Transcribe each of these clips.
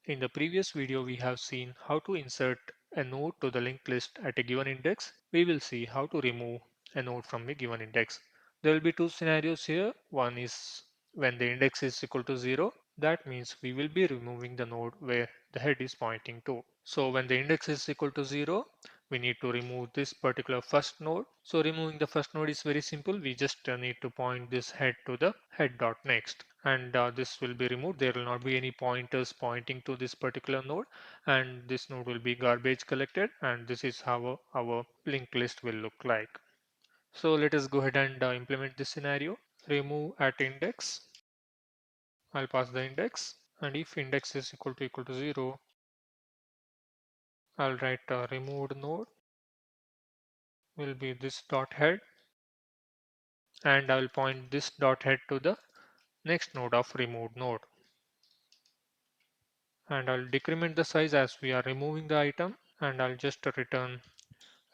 In the previous video, we have seen how to insert a node to the linked list at a given index. We will see how to remove a node from a given index. There will be two scenarios here. One is when the index is equal to 0. That means we will be removing the node where the head is pointing to. So when the index is equal to 0, we need to remove this particular first node. So removing the first node is very simple. We just need to point this head to the head.next, and this will be removed. There will not be any pointers pointing to this particular node, and this node will be garbage collected, and this is how our linked list will look like. So let us go ahead and implement this scenario. Remove at index. I'll pass the index, and if index is equal to 0, I'll write removed node will be this dot head, and I will point this dot head to the next node of removed node, and I'll decrement the size as we are removing the item, and I'll just return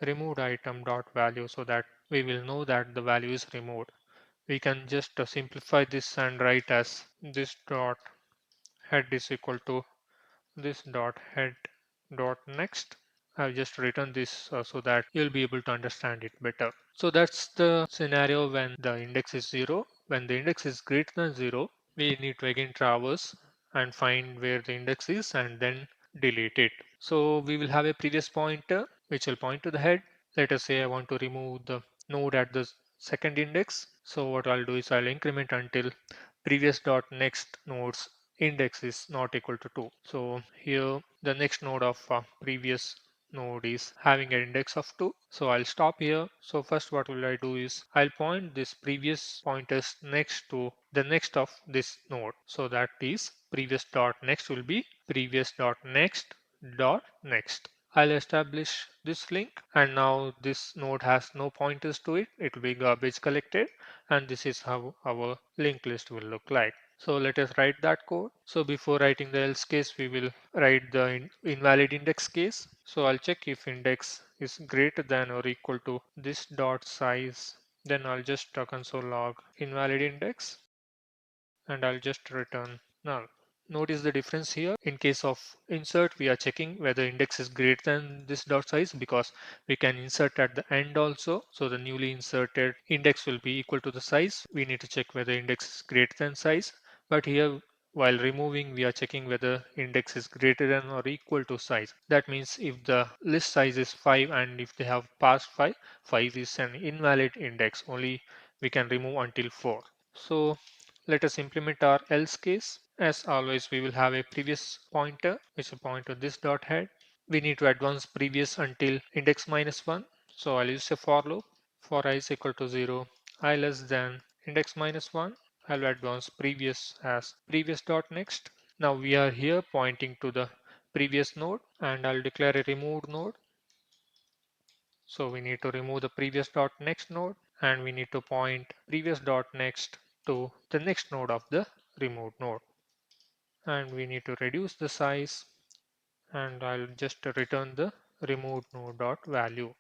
removed item dot value so that we will know that the value is removed. We can just simplify this and write as this dot head is equal to this dot head dot next. I've just written this so that you'll be able to understand it better. So that's the scenario when the index is 0. When the index is greater than 0, we need to again traverse and find where the index is and then delete it. So we will have a previous pointer which will point to the head. Let us say I want to remove the node at the second index. So what I'll do is I'll increment until previous dot next node's index is not equal to 2. So here the next node of previous node is having an index of 2. So I'll stop here. So first what will I do is I'll point this previous pointers next to the next of this node. So that is previous dot next will be previous dot next dot next. I'll establish this link, and now this node has no pointers to it. It will be garbage collected, and this is how our linked list will look like. So let us write that code. So before writing the else case, we will write the invalid index case. So I'll check if index is greater than or equal to this dot size. Then I'll just console log invalid index, and I'll just return null. Notice the difference here. In case of insert, we are checking whether index is greater than this dot size because we can insert at the end also. So the newly inserted index will be equal to the size. We need to check whether index is greater than size. But here, while removing, we are checking whether index is greater than or equal to size. That means if the list size is 5 and if they have passed 5, 5 is an invalid index. Only we can remove until 4. So let us implement our else case. As always, we will have a previous pointer which will point to this dot head. We need to advance previous until index minus 1. So I'll use a for loop. For I is equal to 0, I less than index minus 1. I'll advance previous as previous dot next. Now we are here pointing to the previous node, and I'll declare a removed node. So we need to remove the previous dot next node, and we need to point previous dot next to the next node of the removed node. And we need to reduce the size, and I'll just return the removed node dot value.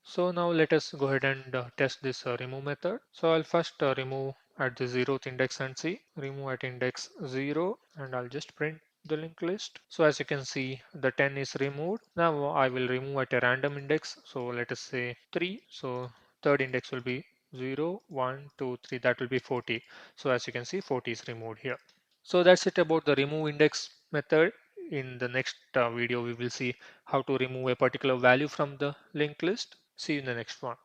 So now let us go ahead and test this remove method. So I'll first remove at the 0th index and see. Remove at index 0, and I'll just print the linked list. So as you can see, the 10 is removed. Now I will remove at a random index. So let us say 3. So third index will be 0, 1, 2, 3. That will be 40. So as you can see, 40 is removed here. So that's it about the remove index method. In the next video, we will see how to remove a particular value from the linked list. See you in the next one.